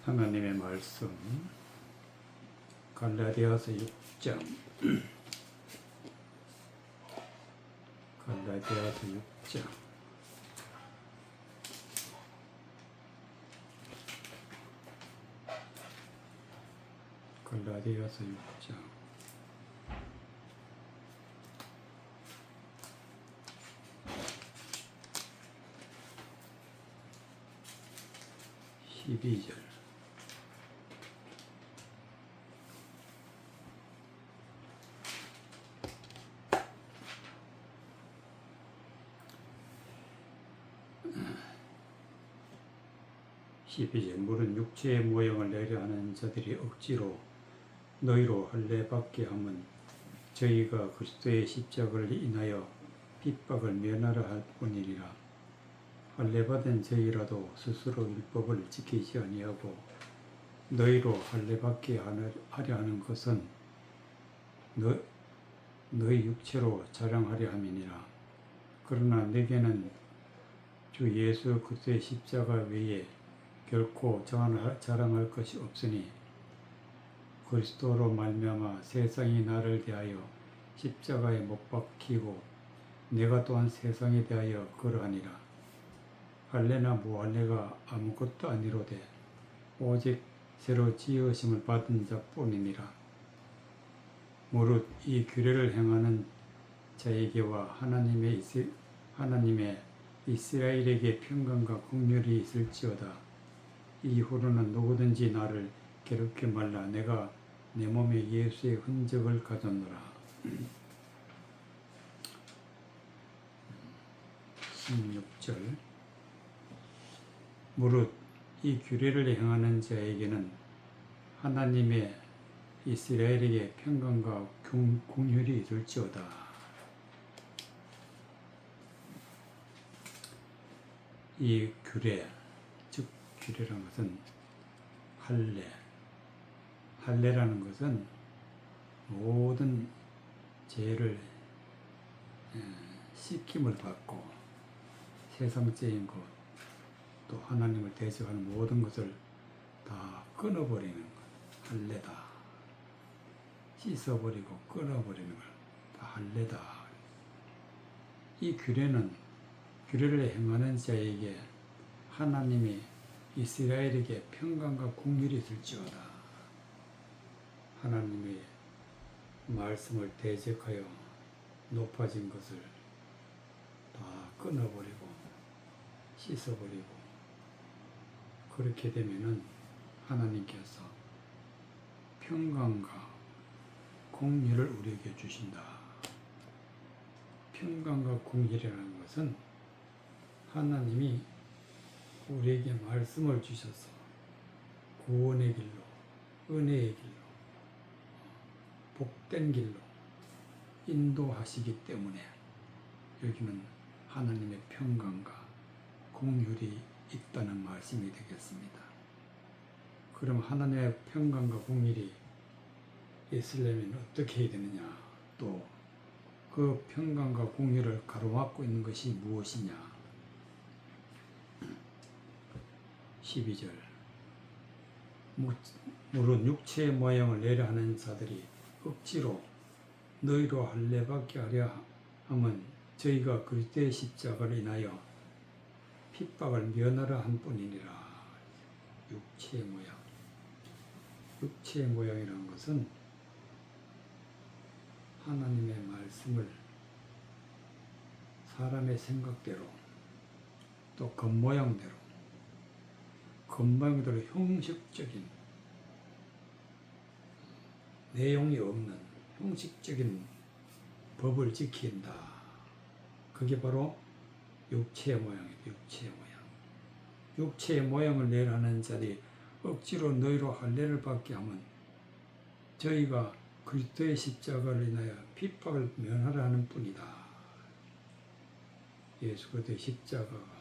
하나님의 말씀 갈라디아서 6장 갈라디아서 6장 갈라디아서 6장 12절 12절 물은 육체의 모형을 내려 하는 자들이 억지로 너희로 할례받게 함은 저희가 그리스도의 십자가를 인하여 핍박을 면하려 할 뿐이니라. 할례받은 저희라도 스스로 율법을 지키지 아니하고 너희로 할례받게 하려 하는 것은 너희 육체로 자랑하려 함이니라. 그러나 내게는 주 예수 그리스도의 십자가 외에 결코 자랑할 것이 없으니 그리스도로 말미암아 세상이 나를 대하여 십자가에 못 박히고 내가 또한 세상에 대하여 그러하니라. 할례나 무할례가 아무것도 아니로되 오직 새로 지으심을 받은 자뿐이니라. 무릇 이 규례를 행하는 자에게와 하나님의 이스라엘에게 평강과 긍휼이 있을지어다. 이후로는 누구든지 나를 괴롭게 말라. 내가 내 몸에 예수의 흔적을 가졌노라. 16절 무릇 이 규례를 행하는 자에게는 하나님의 이스라엘에게 평강과 긍휼이 있을지어다. 이 규례, 즉 규례라는 것은 할례라는 것은 모든 죄를 씻김을 받고 세상적인 것, 또 하나님을 대적하는 모든 것을 다 끊어버리는 것, 할례다. 씻어버리고 끊어버리는 걸 다 할례다. 이 규례를 행하는 자에게 하나님이 이스라엘에게 평강과 긍휼이 있을지어다. 하나님의 말씀을 대적하여 높아진 것을 다 끊어버리고 씻어버리고 그렇게 되면은 하나님께서 평강과 긍휼을 우리에게 주신다. 평강과 긍휼이라는 것은 하나님이 우리에게 말씀을 주셔서 구원의 길로, 은혜의 길로, 복된 길로 인도하시기 때문에 여기는 하나님의 평강과 긍휼이 있다는 말씀이 되겠습니다. 그럼 하나님의 평강과 긍휼이 있으려면 어떻게 해야 되느냐? 또 그 평강과 긍휼을 가로막고 있는 것이 무엇이냐? 12절 무릇 육체의 모양을 내려 하는 자들이 억지로 너희로 할례받게 하려 함은 저희가 그리스도의 십자가를 인하여 핍박을 면하려 한 뿐이니라. 육체의 모양이라는 것은 하나님의 말씀을 사람의 생각대로 또 겉모양대로 형식적인 내용이 없는 형식적인 법을 지킨다. 그게 바로 육체의 모양이에요. 육체의 모양을 내려하는 자들이 억지로 너희로 할례를 받게 하면 저희가 그리스도의 십자가를 인하여 핍박을 면하려 하는 뿐이다. 예수 그리스도의 십자가가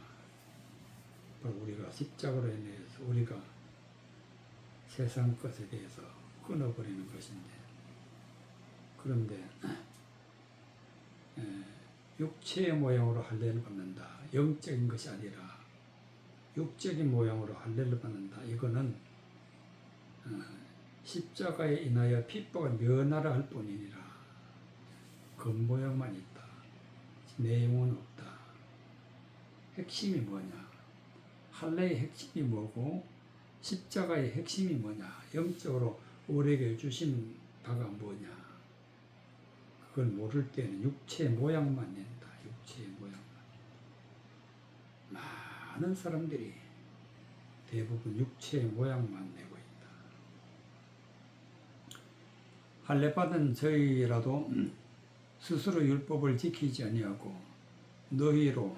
바로 우리가 십자가로 인해서 우리가 세상 것에 대해서 끊어버리는 것인데, 그런데 육체의 모양으로 할례를 받는다. 영적인 것이 아니라 육적인 모양으로 할례를 받는다. 이거는 십자가에 인하여 핍박을 면하라 할 뿐이니라. 겉모양만 있다. 내용은 없다. 핵심이 뭐냐? 할례의 핵심이 뭐고 십자가의 핵심이 뭐냐? 영적으로 우리에게 주신 바가 뭐냐? 그걸 모를 때는 육체의 모양만 낸다. 육체의 모양만. 많은 사람들이 대부분 육체의 모양만 내고 있다. 할례 받은 저희라도 스스로 율법을 지키지 아니하고 너희로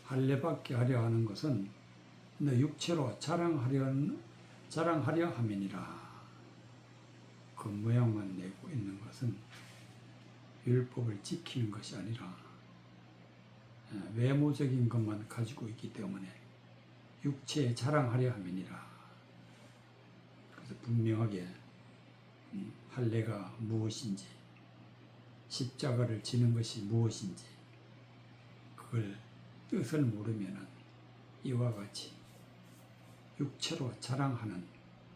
할례 받게 하려 하는 것은 너 육체로 자랑하려 함이니라. 그 모양만 내고 있는 것은 율법을 지키는 것이 아니라 외모적인 것만 가지고 있기 때문에 육체에 자랑하려 함이니라. 그래서 분명하게 할례가 무엇인지 십자가를 지는 것이 무엇인지 그걸 뜻을 모르면은 이와 같이 육체로 자랑하는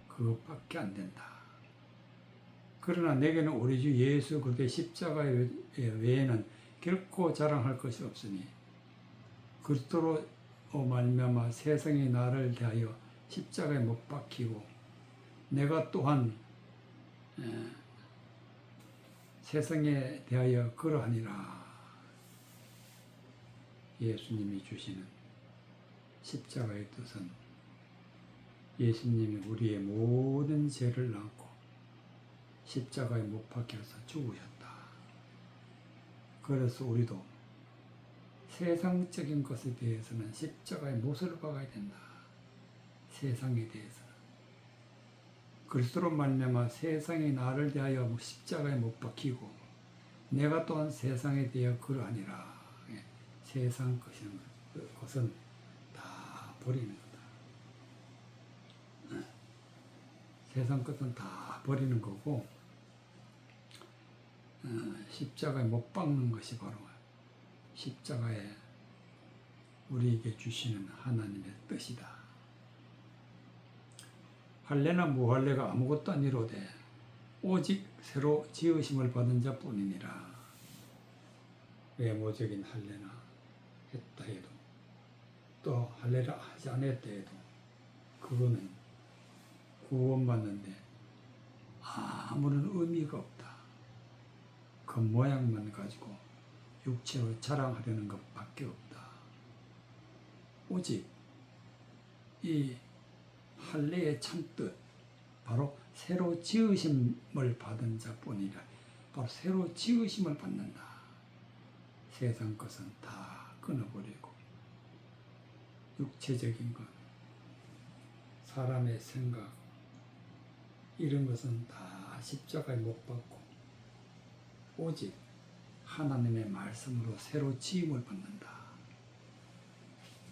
그것밖에 안 된다. 그러나 내게는 우리 주 예수 그리스도의 십자가 외에는 결코 자랑할 것이 없으니 그리스도로 말미암아 세상이 나를 대하여 십자가에 못 박히고 내가 또한 세상에 대하여 그러하니라. 예수님이 주시는 십자가의 뜻은 예수님이 우리의 모든 죄를 안고 십자가에 못 박혀서 죽으셨다. 그래서 우리도 세상적인 것에 대해서는 십자가의 못을 박아야 된다. 세상에 대해서는. 그리스도로 말미암아 세상이 나를 대하여 십자가에 못 박히고 내가 또한 세상에 대하여 그러하니라. 세상 것은 다 버리는 거다. 세상 것은 다 버리는 거고 십자가에 못 박는 것이 바로 십자가에 우리에게 주시는 하나님의 뜻이다. 할례나 무할례가 아무것도 아니로되 오직 새로 지으심을 받은 자뿐이니라. 외모적인 할례나 했다 해도 또 할례를 하지 않았다 해도 그거는 구원받는데 아무런 의미가 없다. 겉모양만 가지고 육체로 자랑하려는 것밖에 없다. 오직 이 할례의 참뜻 바로 새로 지으심을 받은 자뿐이라. 바로 새로 지으심을 받는다. 세상 것은 다 끊어버리고 육체적인 것, 사람의 생각 이런 것은 다 십자가에 못 박고 오직 하나님의 말씀으로 새로 지음을 받는다.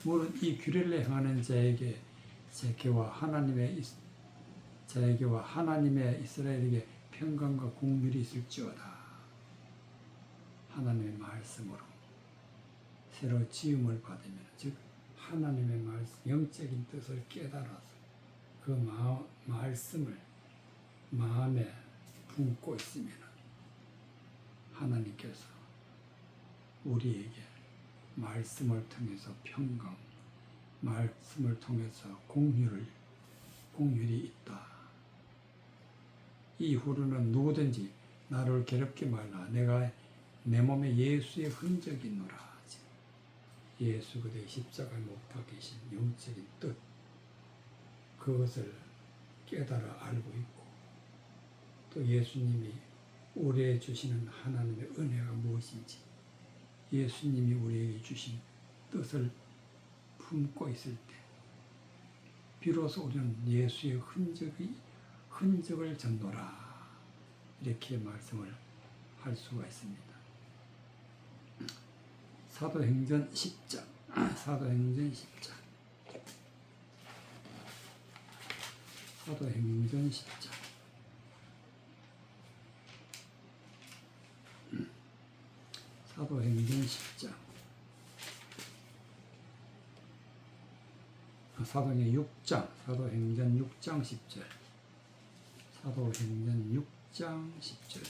물론 이 규례를 행하는 자에게와 하나님의 이스라엘에게 평강과 공률이 있을지어다. 하나님의 말씀으로 새로 지음을 받으면, 즉 하나님의 말씀, 영적인 뜻을 깨달아서 그 말씀을 마음에 품고 있으면 하나님께서 우리에게 말씀을 통해서 평강, 말씀을 통해서 공률이 있다. 이후로는 누구든지 나를 괴롭게 말라. 내가 내 몸에 예수의 흔적이 있노라. 예수 그대의 십자가에 못 박히신 영적인 뜻, 그것을 깨달아 알고 있고 또 예수님이 우리에게 주시는 하나님의 은혜가 무엇인지, 예수님이 우리에게 주신 뜻을 품고 있을 때 비로소 우리는 예수의 흔적을 전노라, 이렇게 말씀을 할 수가 있습니다. 사도행전 10장, 사도행전 10장, 사도행전 10장. 사도행전 10장. 사도행전 6장, 사도행전 6장 10절. 사도행전 6장 10절.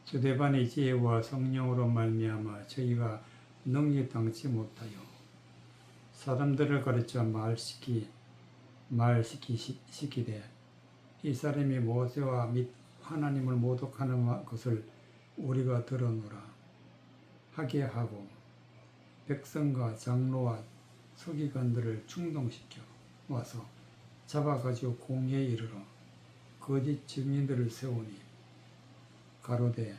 스데반의 지혜와 성령으로 말미암아 저희가 능히 당치 못하여 사람들을 가르쳐 말시키되 이 사람이 모세와 및 하나님을 모독하는 것을 우리가 들었노라 하게 하고 백성과 장로와 서기관들을 충동시켜 와서 잡아가지고 공회에 이르러 거짓 증인들을 세우니 가로되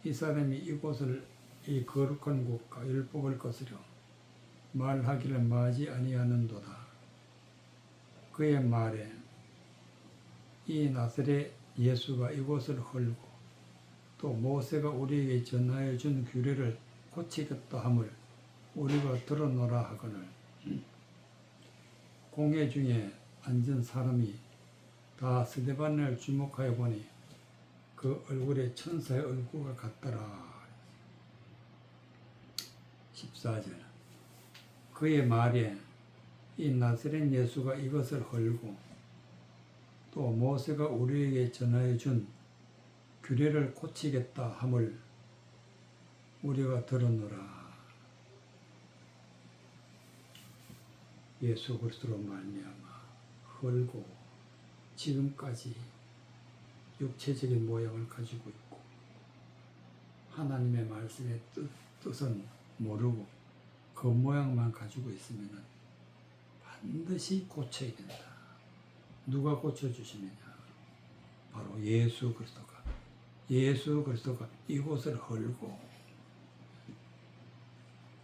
이 사람이 이곳을 이 거룩한 곳과 율법을 거스려 말하기를 마지 아니하는도다. 그의 말에 이 나사렛 예수가 이곳을 헐고 또 모세가 우리에게 전하여 준 규례를 고치겠다 함을 우리가 들었노라 하거늘 공회 중에 앉은 사람이 다 스데반을 주목하여 보니 그 얼굴에 천사의 얼굴과 같더라. 14절. 그의 말에 이 나사렛 예수가 이것을 헐고 또 모세가 우리에게 전하여 준 규례를 고치겠다 함을 우리가 들었노라. 예수 그리스도로 말미암아 헐고 지금까지 육체적인 모양을 가지고 있고 하나님의 말씀의 뜻은 모르고 겉모양만 가지고 있으면 반드시 고쳐야 된다. 누가 고쳐주시느냐? 바로 예수 그리스도가 이곳을 헐고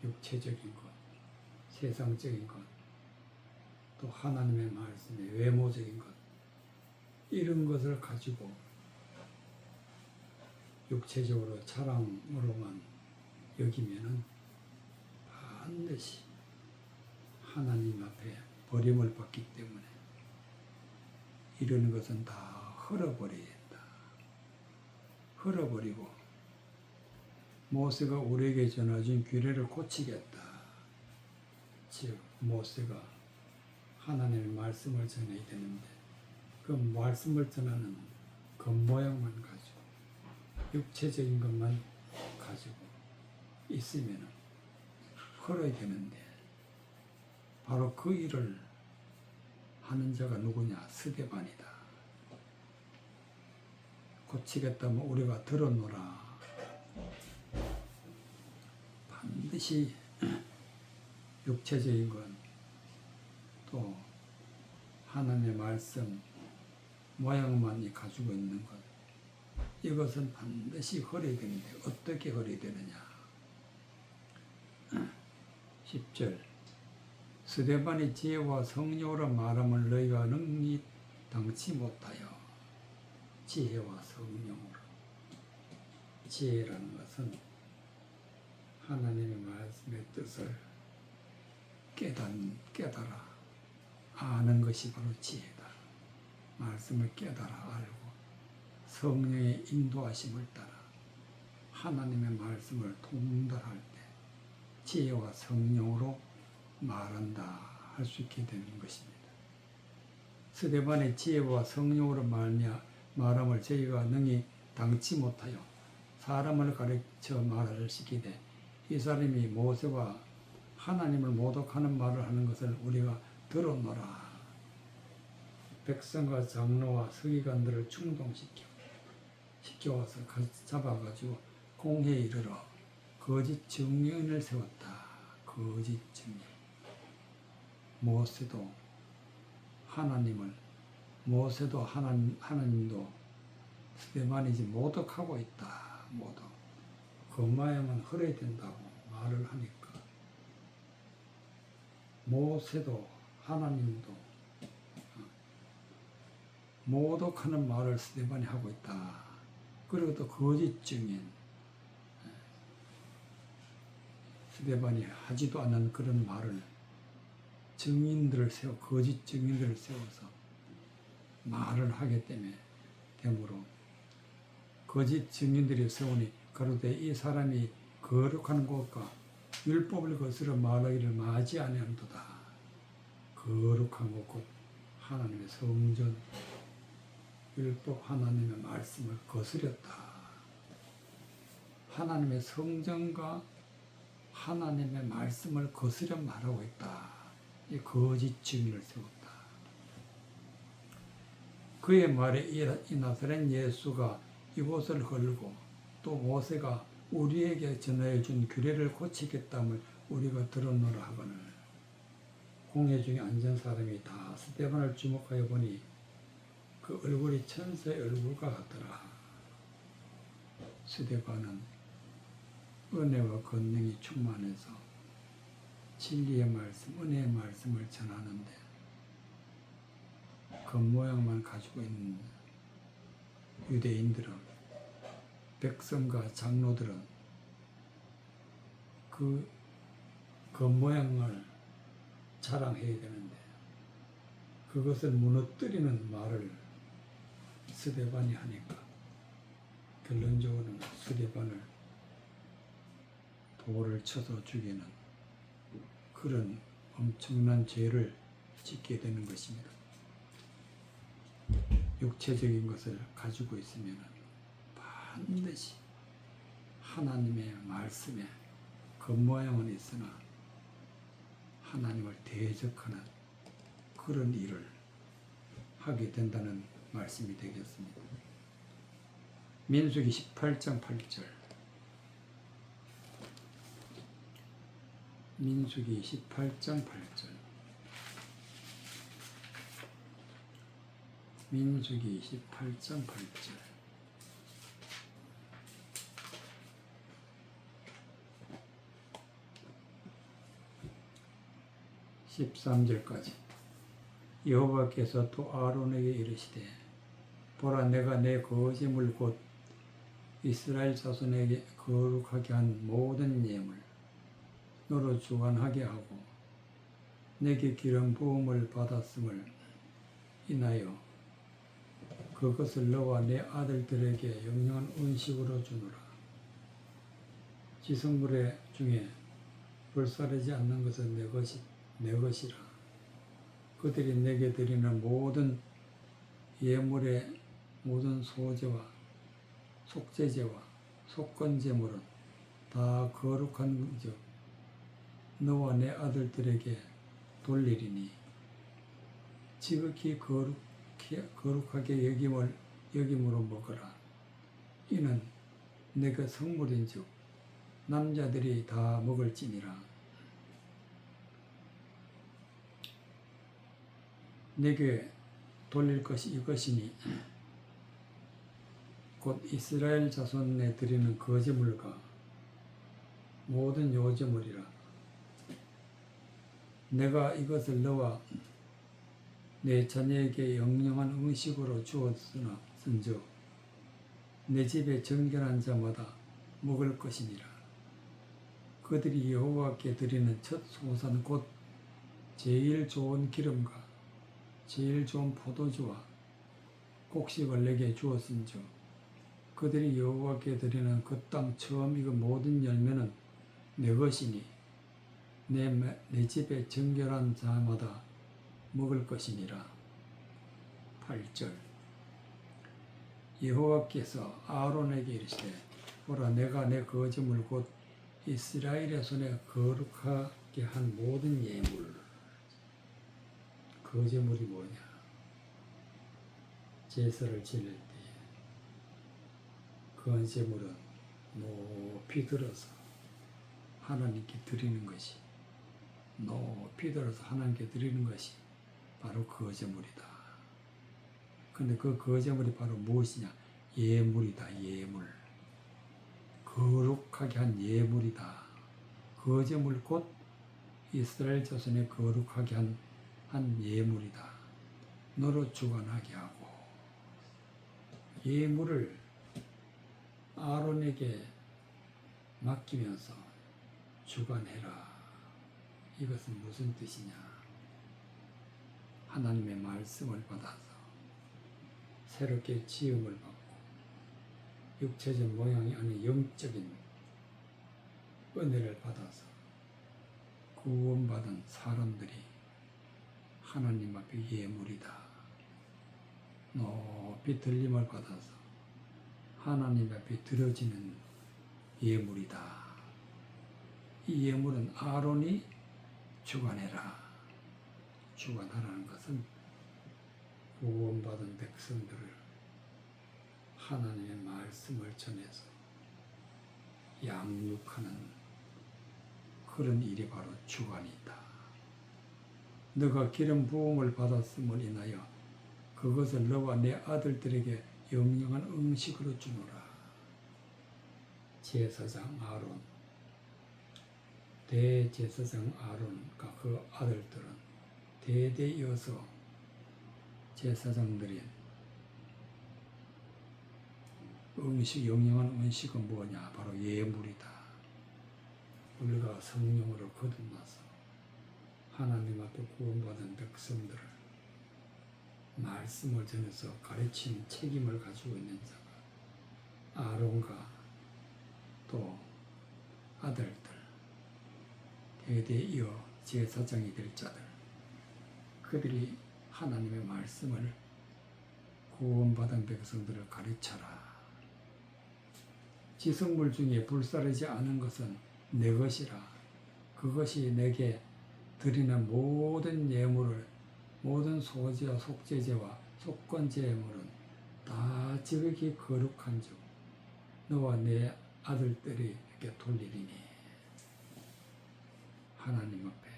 육체적인 것, 세상적인 것, 또 하나님의 말씀의 외모적인 것 이런 것을 가지고 육체적으로 자랑으로만 여기면은 반드시 하나님 앞에 버림을 받기 때문에 이런 것은 다 헐어버려야 된다. 헐어버리고 모세가 우리에게 전해준 규례를 고치겠다. 즉 모세가 하나님의 말씀을 전해야 되는데 그 말씀을 전하는 겉모양만 가지고 육체적인 것만 가지고 있으면 헐어야 되는데 바로 그 일을 하는 자가 누구냐? 스데반이다. 고치겠다면 우리가 들었노라. 반드시 육체적인 것 또 하나님의 말씀 모양만 가지고 있는 것 이것은 반드시 헐어야 되는데 어떻게 헐어야 되느냐? 10절 스데반의 지혜와 성령으로 말함을 너희가 능히 당치 못하여 지혜와 성령으로 지혜라는 것은 하나님의 말씀의 뜻을 깨달아 아는 것이 바로 지혜다. 말씀을 깨달아 알고 성령의 인도하심을 따라 하나님의 말씀을 통달할 때 지혜와 성령으로 말한다 할 수 있게 되는 것입니다. 스데반의 지혜와 성령으로 말함을 저희가 능히 당치 못하여 사람을 가르쳐 말을 시키되 이 사람이 모세와 하나님을 모독하는 말을 하는 것을 우리가 들었노라. 백성과 장로와 서기관들을 충동시켜와서 잡아가지고 공회에 이르러 거짓 증인을 세웠다. 거짓 증인. 모세도 하나님도 스데반이지 모독하고 있다. 모독. 겉모양은 헐어야 된다고 말을 하니까 모세도 하나님도 모독하는 말을 스데반이 하고 있다. 그리고 또 거짓 증인 스데반이 하지도 않은 그런 말을 거짓 증인들을 세워서 말을 하기 때문에 되므로 거짓 증인들이 세우니 가로되 이 사람이 거룩한 곳과 율법을 거스러 말하기를 마지 아니함도다. 거룩한 곧 하나님의 성전, 율법 하나님의 말씀을 거스렸다. 하나님의 성전과 하나님의 말씀을 거스려 말하고 있다. 이 거짓 증인을 세웠다. 그의 말에 이 나사렛 예수가 이곳을 걸고 또 모세가 우리에게 전하여 준 규례를 고치겠다함을 우리가 들었노라 하거늘 공회 중에 앉은 사람이 다 스데반을 주목하여 보니 그 얼굴이 천사의 얼굴과 같더라. 스데반은 은혜와 권능이 충만해서 진리의 말씀, 은혜의 말씀을 전하는데 겉모양만 가지고 있는 유대인들은, 백성과 장로들은 그 겉모양을 자랑해야 되는데 그것을 무너뜨리는 말을 스데반이 하니까 결론적으로는 스데반을 돌을 쳐서 죽이는 그런 엄청난 죄를 짓게 되는 것입니다. 육체적인 것을 가지고 있으면 반드시 하나님의 말씀에 겉모양은 있으나 하나님을 대적하는 그런 일을 하게 된다는 말씀이 되겠습니다. 민수기 18장 8절. 민수기 18장 8절. 민수기 18장 8절. (13절까지) 여호와께서 또 아론에게 이르시되 보라 내가 내 거짓물 곧 이스라엘 자손에게 거룩하게 한 모든 예물 너로 주관하게 하고 내게 기름 부음을 받았음을 인하여 그것을 너와 내 아들들에게 영영한 은식으로 주노라. 지성물의 중에 불사르지 않는 것은 내 것이라. 그들이 내게 드리는 모든 예물의 모든 소제와 속제제와 속건제물은 다 거룩한 즉 너와 내 아들들에게 돌리리니 지극히 거룩하게 여김으로 먹어라. 이는 내가 성물인즉 남자들이 다 먹을지니라. 내게 돌릴 것이 이것이니 곧 이스라엘 자손에 드리는 거제물과 모든 요제물이라. 내가 이것을 너와 내 자녀에게 영영한 음식으로 주었으나 쓴즉 내 집에 정결한 자마다 먹을 것이니라. 그들이 여호와께 드리는 첫 소산 곧 제일 좋은 기름과 제일 좋은 포도주와 곡식을 내게 주었은즉 그들이 여호와께 드리는 그 땅 처음 익은 모든 열매는 내 것이니 내 집에 정결한 자마다 먹을 것이니라. 8절. 여호와께서 아론에게 이르시되 보라 내가 내 거제물 곧 이스라엘의 손에 거룩하게 한 모든 예물. 거제물이 뭐냐? 제사를 지낼 때에 거제물은 높이 들어서 하나님께 드리는 것이, 높이 들어서 하나님께 드리는 것이 바로 거제물이다. 근데 그 거제물이 바로 무엇이냐? 예물이다. 예물. 거룩하게 한 예물이다. 거제물 곧 이스라엘 자손의 거룩하게 한 예물이다. 너로 주관하게 하고 예물을 아론에게 맡기면서 주관해라. 이것은 무슨 뜻이냐? 하나님의 말씀을 받아서 새롭게 지음을 받고 육체적 모양이 아닌 영적인 은혜를 받아서 구원받은 사람들이 하나님 앞에 예물이다. 높이 들림을 받아서 하나님 앞에 드려지는 예물이다. 이 예물은 아론이 주관해라. 주관하라는 것은 구원받은 백성들을 하나님의 말씀을 전해서 양육하는 그런 일이 바로 주관이다. 너가 기름 부음을 받았음을 인하여 그것을 너와 내 아들들에게 영영한 음식으로 주노라. 제사장 아론, 대제사장 아론과 그 아들들은 대대 이어서 제사장들인 음식, 영영한 음식은 뭐냐? 바로 예물이다. 우리가 성령으로 거듭나서 하나님 앞에 구원받은 백성들을 말씀을 전해서 가르치는 책임을 가지고 있는 자가 아론과 또 아들들, 대대 이어 제사장이 될 자들, 그들이 하나님의 말씀을 구원받은 백성들을 가르쳐라. 지성물 중에 불사르지 않은 것은 내 것이라. 그것이 내게 드리는 모든 예물을, 모든 소제와 속죄제와 속건제물은 다 지극히 거룩한 즉 너와 내 아들들에게 돌리리니. 하나님 앞에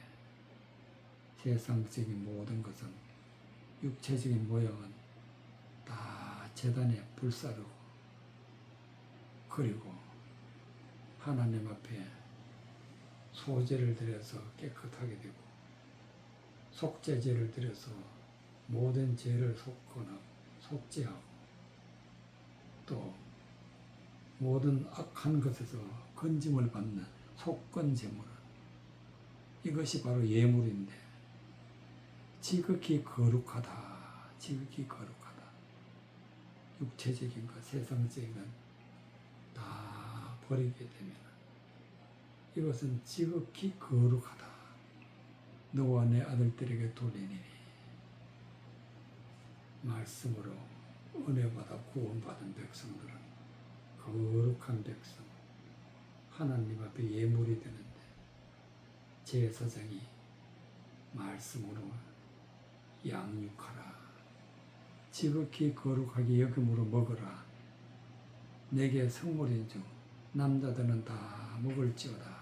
세상적인 모든 것은, 육체적인 모형은 다 제단에 불사르고, 그리고 하나님 앞에 소제를 드려서 깨끗하게 되고, 속죄제를 드려서 모든 죄를 속거나 속죄하고, 또 모든 악한 것에서 건짐을 받는 속건제물은 이것이 바로 예물인데 지극히 거룩하다. 지극히 거룩하다. 육체적인 것, 세상적인 것 다 버리게 되면 이것은 지극히 거룩하다. 너와 내 아들들에게 돌리니. 말씀으로 은혜받아 구원받은 백성들은 거룩한 백성, 하나님 앞에 예물이 되는데 제사장이 말씀으로 양육하라. 지극히 거룩하게 여김으로 먹으라. 내게 성물인 중 남자들은 다 먹을지어다.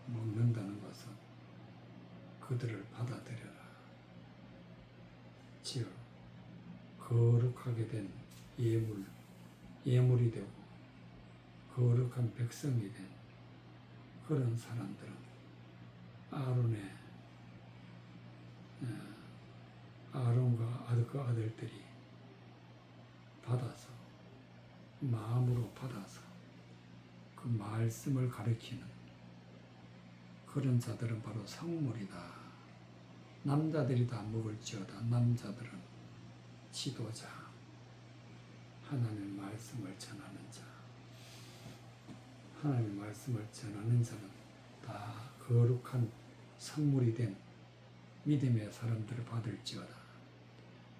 먹는다는 것은 그들을 받아들여라. 즉 거룩하게 된 예물이 되고 거룩한 백성이 된 그런 사람들은 아론과 그 아들들이 받아서, 마음으로 받아서 그 말씀을 가르치는 그런 자들은 바로 성물이다. 남자들이 다 먹을지어다. 남자들은 지도자, 하나님의 말씀을 전하는 자, 하나님의 말씀을 전하는 자는 다 거룩한 성물이 된 믿음의 사람들을 받을지어다.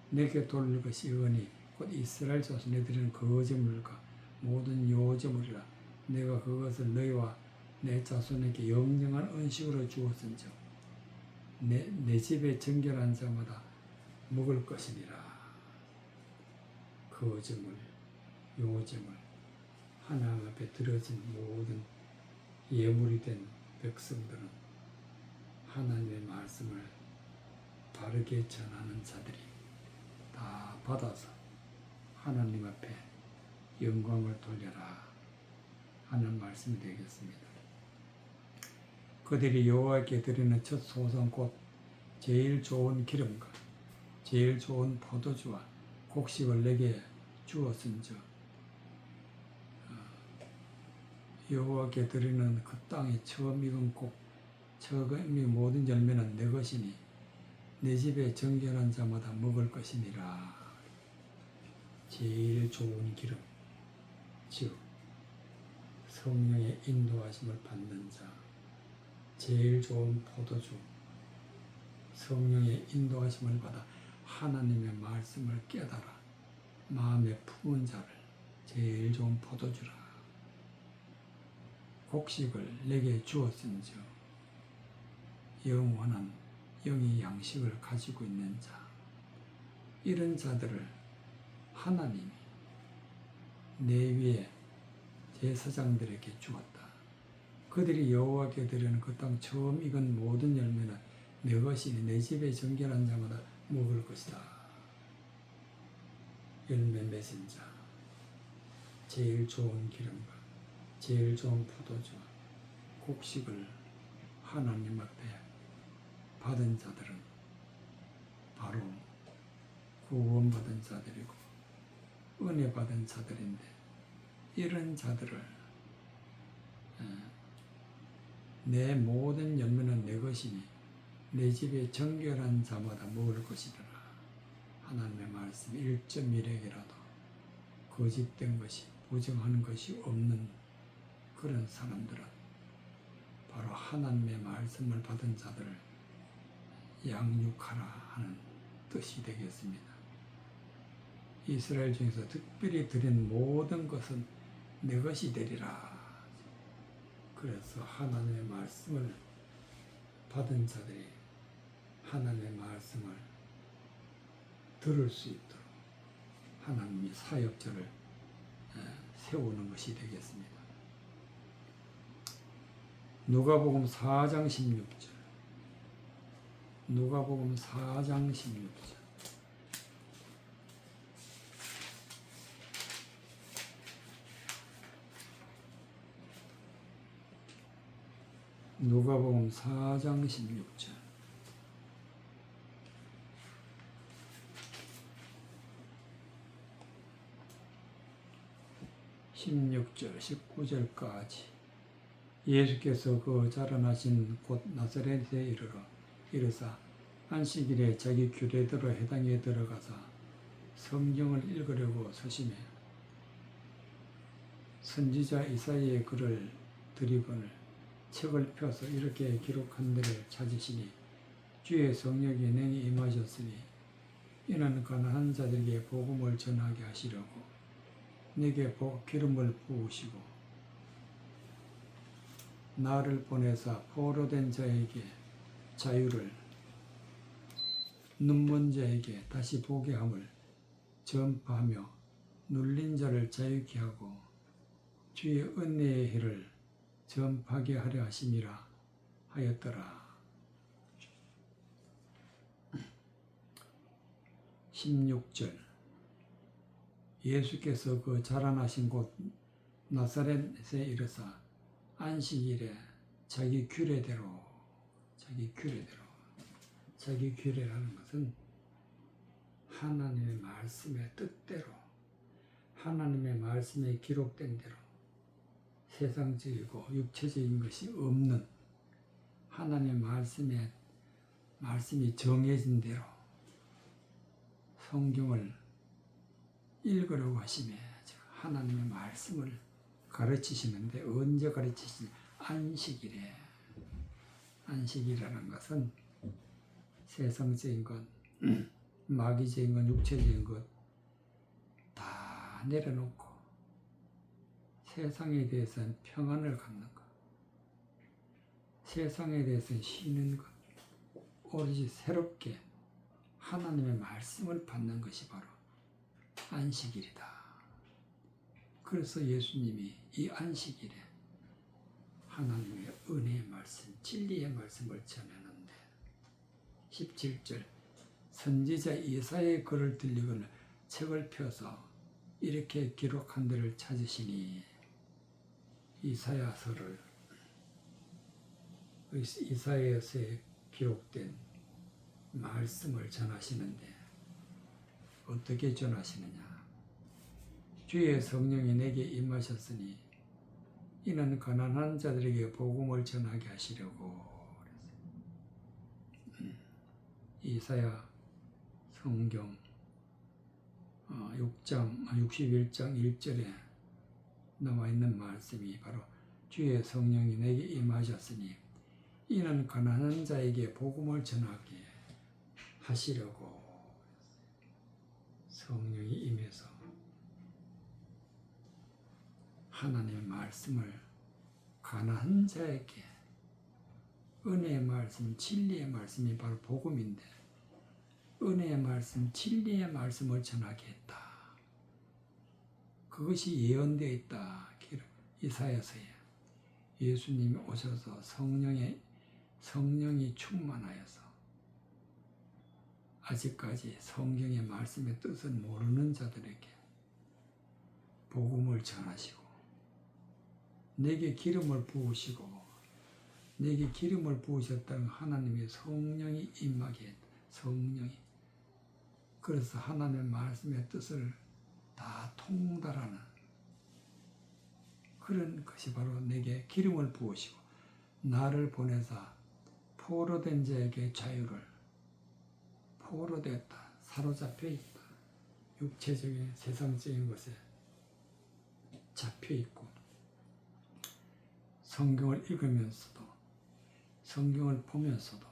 내게 돌릴 것이 이거니 곧 이스라엘 자손에 드리는 거제물과 모든 요제물이라. 내가 그것을 너희와 내 자손에게 영영한 은식으로 주었은즉 내 집에 정결한 자마다 먹을 것이니라. 거제물, 요제물, 하나님 앞에 드려진 모든 예물이 된 백성들은 하나님의 말씀을 바르게 전하는 자들이 다 받아서 하나님 앞에 영광을 돌려라 하는 말씀이 되겠습니다. 그들이 여호와께 드리는 첫 소선 곧 제일 좋은 기름과 제일 좋은 포도주와 곡식을 내게 주었은즉 여호와께 드리는 그 땅에 처음 익은 곡, 처음 익은 모든 열매는 내 것이니 내 집에 정결한 자마다 먹을 것이니라. 제일 좋은 기름, 즉 성령의 인도하심을 받는 자, 제일 좋은 포도주, 성령의 인도하심을 받아 하나님의 말씀을 깨달아 마음에 품은 자를 제일 좋은 포도주라. 곡식을 내게 주었은즉 영원한 영의 양식을 가지고 있는 자, 이런 자들을 하나님이 내 위에 제사장들에게 주었다. 그들이 여호와께 드리는 그 땅 처음 익은 모든 열매는 내 것이니 내 집에 정결한 자마다 먹을 것이다. 열매 맺은 자, 제일 좋은 기름과 제일 좋은 포도주와 곡식을 하나님 앞에 받은 자들은 바로 구원받은 자들이고 은혜 받은 자들인데, 이런 자들을 내 모든 열매는 내 것이니 내 집에 정결한 자마다 먹을 것이더라. 하나님의 말씀 1.1핵이라도 거짓된 것이, 부정하는 것이 없는 그런 사람들은 바로 하나님의 말씀을 받은 자들을 양육하라 하는 뜻이 되겠습니다. 이스라엘 중에서 특별히 드린 모든 것은 내 것이 되리라. 그래서 하나님의 말씀을 받은 자들이 하나님의 말씀을 들을 수 있도록 하나님이 사역자를 세우는 것이 되겠습니다. 누가복음 4장 16절. 누가복음 4장 16절. 누가복음 4장 16절. 16절, 19절까지 예수께서 그 자라나신 곳 나사렛에 이르러 이르사 안식일에 자기 규례대로 회당에 들어가서 성경을 읽으려고 서심해 선지자 이사야의 글을 들이거늘 책을 펴서 이렇게 기록한 데를 찾으시니 주의 성령이 내게 임하셨으니 이는 가난한 자들에게 복음을 전하게 하시려고 내게 기름을 부으시고 나를 보내사 포로된 자에게 자유를, 눈먼 자에게 다시 보게 함을 전파하며 눌린 자를 자유케 하고 주의 은혜의 해를 전파하게 하려 하심이라 하였더라. 16절. 예수께서 그 자라나신 곳 나사렛에 이르사 안식일에 자기 규례라는 것은 하나님의 말씀의 뜻대로, 하나님의 말씀에 기록된 대로 세상적이고 육체적인 것이 없는 하나님의 말씀이 정해진 대로 성경을 읽으려고 하시며 하나님의 말씀을 가르치시는데, 언제 가르치시냐? 안식일에. 안식이라는 것은 세상적인 것, 마귀적인 것, 육체적인 것 다 내려놓고 세상에 대해서는 평안을 갖는 것, 세상에 대해서는 쉬는 것, 오로지 새롭게 하나님의 말씀을 받는 것이 바로 안식일이다. 그래서 예수님이 이 안식일에 하나님의 은혜의 말씀, 진리의 말씀을 전하는데 17절 선지자 이사야의 글을 들리거늘 책을 펴서 이렇게 기록한 데를 찾으시니, 이사야서를 이사야서에 기록된 말씀을 전하시는데 어떻게 전하시느냐? 주의 성령이 내게 임하셨으니 이는 가난한 자들에게 복음을 전하게 하시려고. 이사야 성경 61장 1절에 나와 있는 말씀이 바로 주의 성령이 내게 임하셨으니 이는 가난한 자에게 복음을 전하게 하시려고 성령이 임해서 하나님의 말씀을 가난한 자에게 은혜의 말씀, 진리의 말씀이 바로 복음인데 은혜의 말씀, 진리의 말씀을 전하게 했다. 그것이 예언되어 있다. 이사야서에 예수님이 오셔서 성령이 충만하여서 아직까지 성경의 말씀의 뜻을 모르는 자들에게 복음을 전하시고 내게 기름을 부으시고 내게 기름을 부으셨다는 하나님의 성령이 임하게 했다. 성령이. 그래서 하나님의 말씀의 뜻을 다 통달하는 그런 것이 바로 내게 기름을 부으시고 나를 보내사 포로된 자에게 자유를 포로되었다. 사로잡혀 있다. 육체적인 세상적인 것에 잡혀 있고 성경을 읽으면서도 성경을 보면서도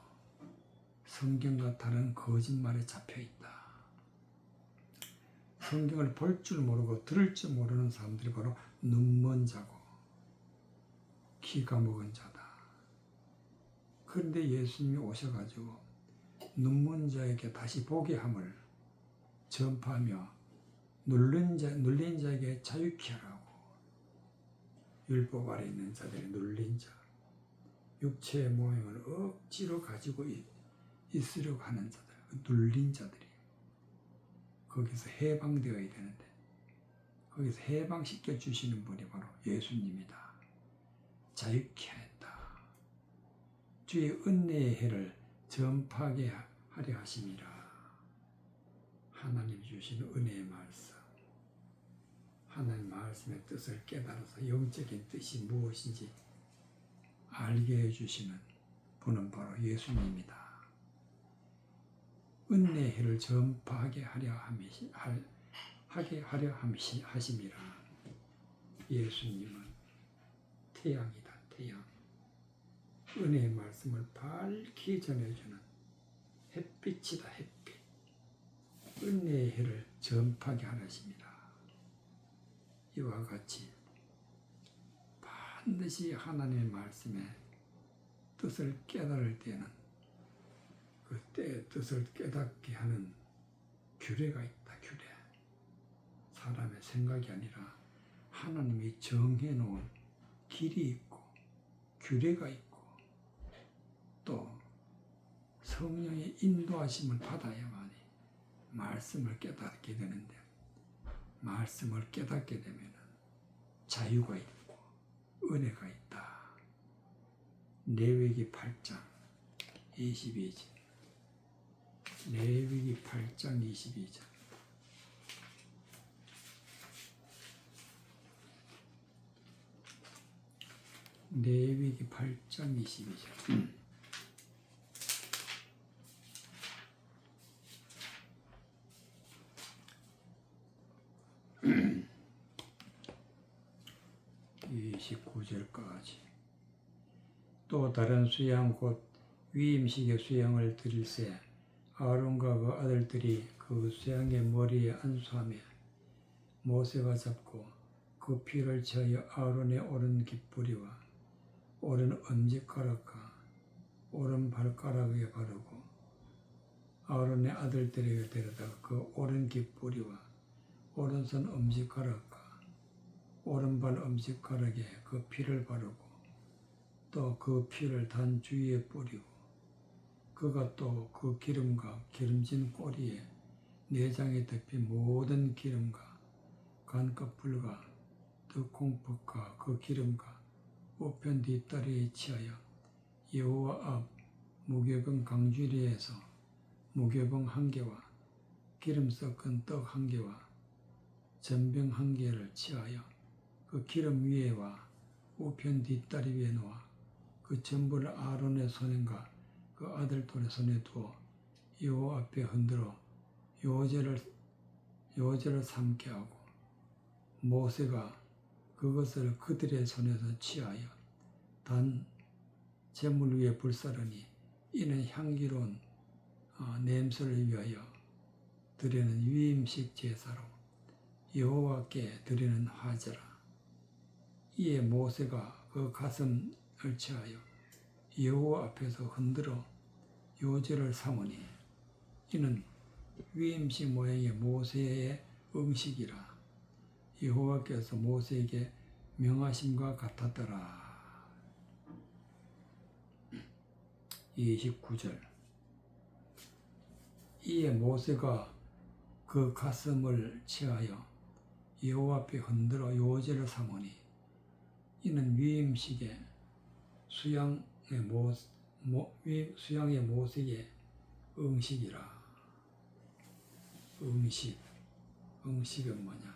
성경과 다른 거짓말에 잡혀 있다. 성경을 볼 줄 모르고 들을 줄 모르는 사람들이 바로 눈먼 자고 귀가 먹은 자다. 그런데 예수님이 오셔가지고 눈먼 자에게 다시 보게 함을 전파하며 눌린 자에게 자유케 하라고. 율법 아래 있는 자들이 눌린 자, 육체의 모형을 억지로 가지고 있으려고 하는 자들, 눌린 자들이 거기서 해방되어야 되는데 거기서 해방시켜 주시는 분이 바로 예수님이다. 자유케 했다. 주의 은혜의 해를 전파하게 하려 하심이라. 하나님 주시는 은혜의 말씀, 하나님 말씀의 뜻을 깨달아서 영적인 뜻이 무엇인지 알게 해주시는 분은 바로 예수님이다. 은혜의 해를 전파하게 하려 하심이라. 예수님은 태양이다. 태양. 은혜의 말씀을 밝히 전해주는 햇빛이다. 햇빛. 은혜의 해를 전파하게 하십니다. 이와 같이 반드시 하나님의 말씀의 뜻을 깨달을 때는 그 때의 뜻을 깨닫게 하는 규례가 있다. 규례. 사람의 생각이 아니라 하나님이 정해놓은 길이 있고 규례가 있고 또 성령의 인도하심을 받아야만이 말씀을 깨닫게 되는데 말씀을 깨닫게 되면 자유가 있고 은혜가 있다. 레위기 8장 22절. 레위기 8장 22절. 레위기 8장 22절. 또 다른 수양 곧 위임식의 수양을 드릴새 아론과 그 아들들이 그 수양의 머리에 안수하며 모세가 잡고 그 피를 취하여 아론의 오른 깃뿌리와 오른 엄지가락과 오른 발가락에 바르고 아론의 아들들에게 데려다가 그 오른 깃뿌리와 오른손 엄지가락과 오른발 엄지가락에 그 피를 바르고 또 그 피를 단 주위에 뿌리고 그가 또 그 기름과 기름진 꼬리에 내장에 덮인 모든 기름과 간껍풀과 득콩팥과 그 기름과 우편 뒷다리에 취하여 여호와 앞 무교병 강주리에서 무교병 1개와 기름 섞은 떡 1개와 전병 1개를 취하여 그 기름 위에와 우편 뒷다리 위에 놓아 그 전부를 아론의 손과 그 아들들의 손에 두어 여호와 앞에 흔들어 요제를 삼게 하고 모세가 그것을 그들의 손에서 취하여 단 제물 위에 불사르니 이는 향기로운 냄새를 위하여 드리는 위임식 제사로 여호와께 드리는 화제라. 이에 모세가 그 가슴을 취하여 여호와 앞에서 흔들어 요제를 삼으니 이는 위임식 모양의 모세의 음식이라. 여호와께서 모세에게 명하심과 같았더라. 29절. 이에 모세가 그 가슴을 취하여 여호와 앞에 흔들어 요제를 삼으니 이는 위임식의 수양의 모세의 음식이라. 음식은 뭐냐?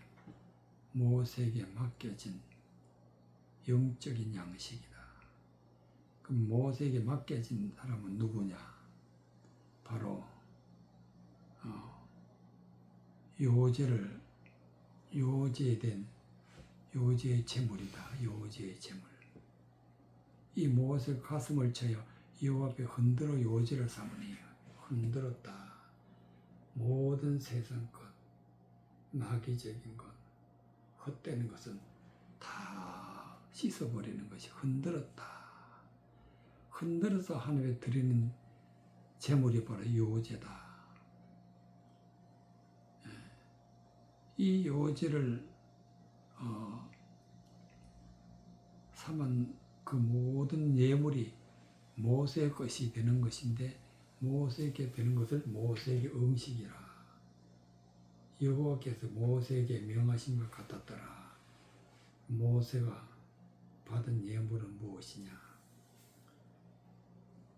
모세에게 맡겨진 영적인 양식이다. 그럼 모세에게 맡겨진 사람은 누구냐? 바로 요제의 제물이다. 요제의 제물. 이 모세 가슴을 쳐여 여호와 앞에 흔들어 요제를 삼으니 흔들었다. 모든 세상 것, 마귀적인 것, 헛되는 것은 다 씻어버리는 것이 흔들었다. 흔들어서 하나님께 드리는 제물이 바로 요제다. 이 요제를 삼은 그 모든 예물이 모세의 것이 되는 것인데 모세에게 되는 것을 모세에게 음식이라. 여호와께서 모세에게 명하신 것 같았더라. 모세가 받은 예물은 무엇이냐?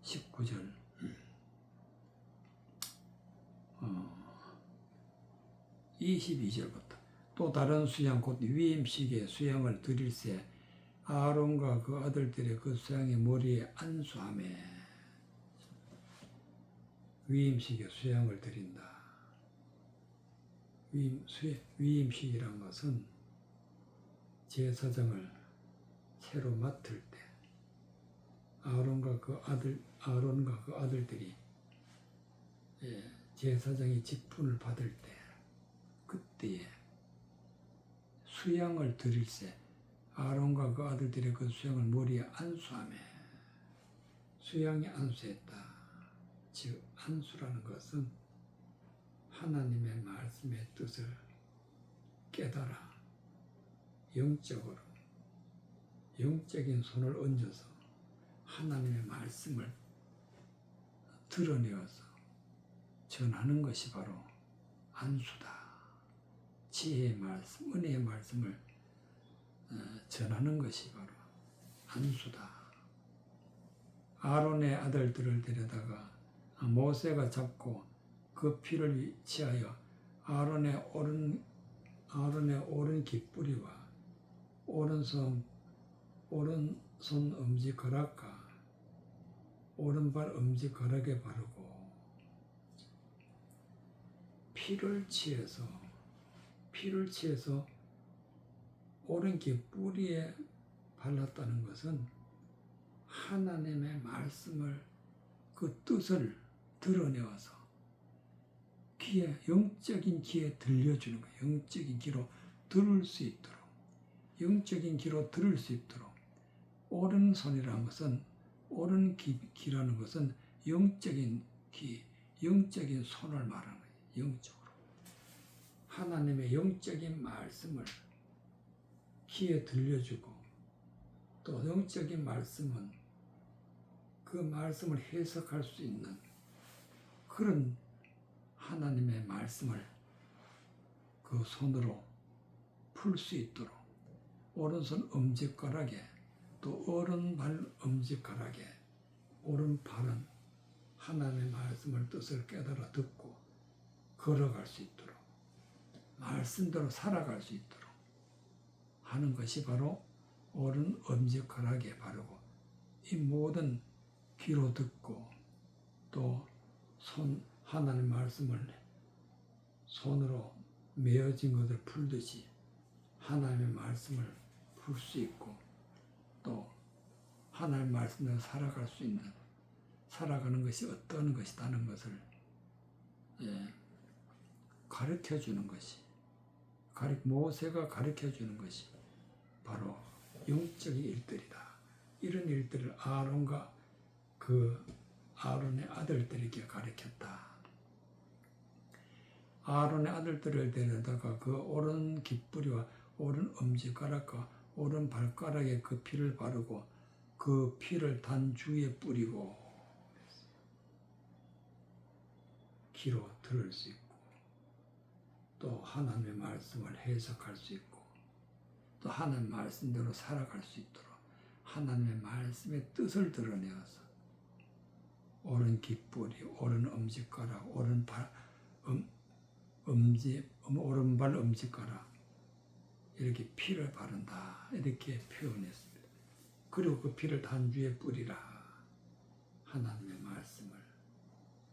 19절. 22절부터 또 다른 수양 곧 위임식의 수양을 드릴새 아론과 그 아들들의 그 수양의 머리에 안수하며. 위임식의 수양을 드린다. 위임식이란 것은 제사장을 새로 맡을 때 아론과 그 아들들이 제사장의 직분을 받을 때 그때에 수양을 드릴새 아론과 그 아들들의 그 수양을 머리에 안수하며. 수양이 안수했다. 즉 안수라는 것은 하나님의 말씀의 뜻을 깨달아 영적인 손을 얹어서 하나님의 말씀을 드러내어서 전하는 것이 바로 안수다. 지혜의 말씀, 은혜의 말씀을 전하는 것이 바로 안수다. 아론의 아들들을 데려다가 모세가 잡고 그 피를 취하여 아론의 오른 깃뿌리와 오른손 엄지가락과 오른발 엄지가락에 바르고 피를 취해서 오른 깃뿌리에 발랐다는 것은 하나님의 말씀을 그 뜻을 드러내어서 영적인 귀에 들려주는 거예요. 영적인 귀로 들을 수 있도록 오른손이라는 것은 오른 귀라는 것은 영적인 귀, 영적인 손을 말하는 거예요. 영적으로 하나님의 영적인 말씀을 귀에 들려주고 또 영적인 말씀은 그 말씀을 해석할 수 있는 그런 하나님의 말씀을 그 손으로 풀 수 있도록 오른손 엄지가락에 또 오른발 엄지가락에 오른발은 하나님의 말씀을 뜻을 깨달아 듣고 걸어갈 수 있도록 말씀대로 살아갈 수 있도록 하는 것이 바로 오른 엄지가락에 바르고 이 모든 귀로 듣고 또 하나님 말씀을 손으로 메어진 것을 풀듯이 하나님의 말씀을 풀 수 있고 또 하나님 말씀대로 살아갈 수 있는, 살아가는 것이 어떤 것이다는 것을 가르쳐 주는 것이, 모세가 가르쳐 주는 것이 바로 영적인 일들이다. 이런 일들을 아론과 그 아론의 아들들에게 가르쳤다. 아론의 아들들을 데려다가 그 오른 깃뿌리와 오른 엄지가락과 오른 발가락에 그 피를 바르고 그 피를 단주에 뿌리고 귀로 들을 수 있고 또 하나님의 말씀을 해석할 수 있고 또 하나님의 말씀대로 살아갈 수 있도록 하나님의 말씀의 뜻을 드러내어서 오른 깃뿌리, 오른 엄지가락, 오른발 엄지가락 이렇게 피를 바른다 이렇게 표현했습니다. 그리고 그 피를 단주에 뿌리라. 하나님의 말씀을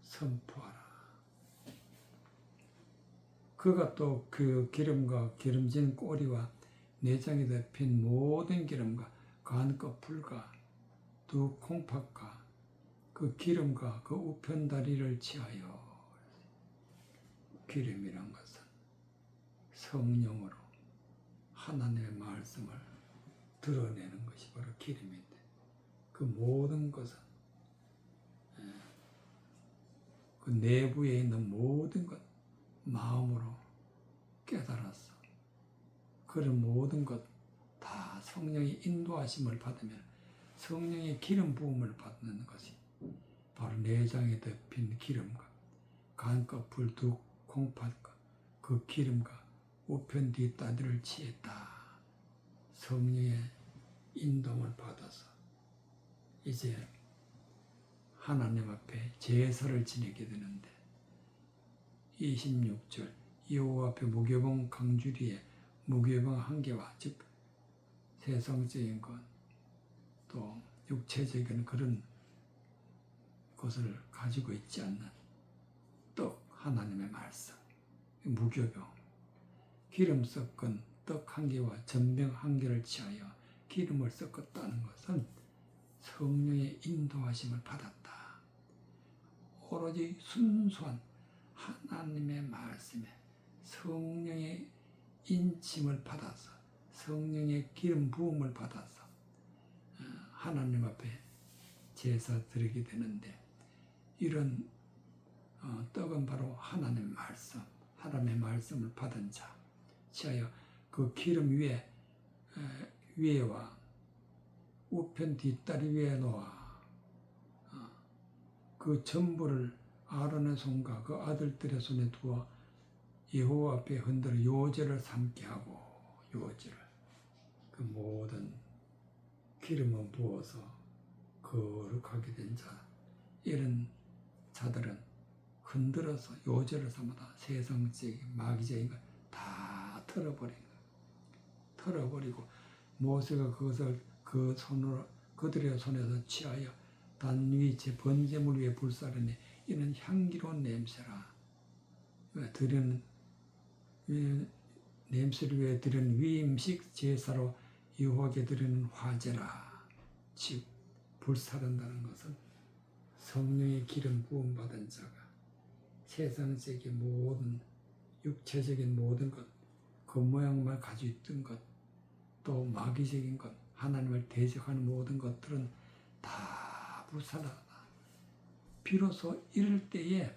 선포하라. 그가 또 그 기름과 기름진 꼬리와 내장에 덮인 모든 기름과 간꺼풀과 두 콩팥과 그 기름과 그 우편다리를 취하여. 기름이란 것은 성령으로 하나님의 말씀을 드러내는 것이 바로 기름인데 그 모든 것은 그 내부에 있는 모든 것 마음으로 깨달았어. 그런 모든 것 다 성령의 인도하심을 받으면 성령의 기름 부음을 받는 것이 바로 내장에 덮인 기름과 간꺼풀 두 콩팥과 그 기름과 우편 뒷다리를 취했다. 성령의 인도를 받아서 이제 하나님 앞에 제사를 지내게 되는데 26절 여호와 앞에 무교병 강주리에 무교병 한 개와 즉 세상적인 것 또 육체적인 그런 것을 가지고 있지 않는 떡 하나님의 말씀 무교병 기름 섞은 떡 한 개와 전병 한 개를 취하여 기름을 섞었다는 것은 성령의 인도하심을 받았다. 오로지 순수한 하나님의 말씀에 성령의 인침을 받아서 성령의 기름 부음을 받아서 하나님 앞에 제사 드리게 되는데 이런 떡은 바로 하나님의 말씀, 하나님의 말씀을 받은 자 취하여 그 기름 위에와 우편 뒷다리 위에 놓아 그 전부를 아론의 손과 그 아들들의 손에 두어 여호와 앞에 흔들어 요제를 삼게 하고 요제를 그 모든 기름을 부어서 거룩하게 된 자 이런 자들은 흔들어서 요제를 삼아다 세상적인 마귀적인 걸 다 털어버린 거예요. 털어버리고 모세가 그것을 그 손으로 그들의 손에서 취하여 단 위 제 번제물 위에 불사르니 이는 향기로운 냄새라. 드리는 냄새를 위해 드리는 위임식 제사로 여호와께 드리는 화제라. 즉 불사른다는 것은 성령의 기름 부음 받은 자가 세상적인 모든 육체적인 모든 것, 겉모양만 가지고 있던 것, 또 마귀적인 것, 하나님을 대적하는 모든 것들은 다 불사르다. 비로소 이럴 때에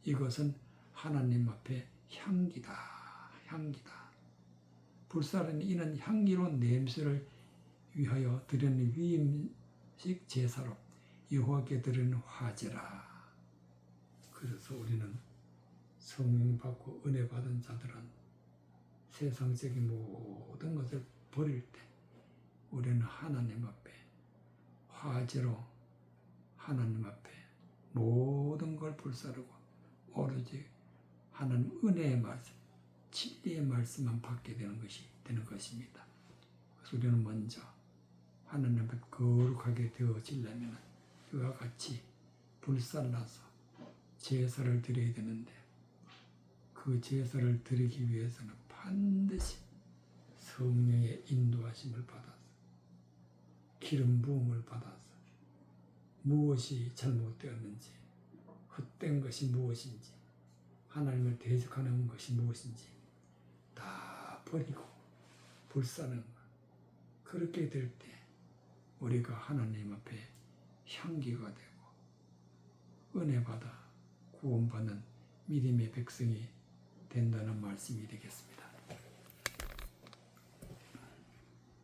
이것은 하나님 앞에 향기다. 향기다. 불사르니 이는 향기로운 냄새를 위하여 드리는 위임식 제사로 여호와께 드리는 화제라. 그래서 우리는 성령 받고 은혜 받은 자들은 세상적인 모든 것을 버릴 때 우리는 하나님 앞에 화제로 하나님 앞에 모든 걸 불사르고 오로지 하나님 은혜의 말씀, 진리의 말씀만 받게 되는 것입니다. 그래서 우리는 먼저 하나님 앞에 거룩하게 되어지려면 이와 같이 불살라서 제사를 드려야 되는데 그 제사를 드리기 위해서는 반드시 성령의 인도하심을 받아서 기름 부음을 받아서 무엇이 잘못되었는지, 헛된 것이 무엇인지, 하나님을 대적하는 것이 무엇인지 다 버리고 불사는 것. 그렇게 될 때 우리가 하나님 앞에 향기가 되고 은혜 받아 구원받는 믿음의 백성이 된다는 말씀이 되겠습니다.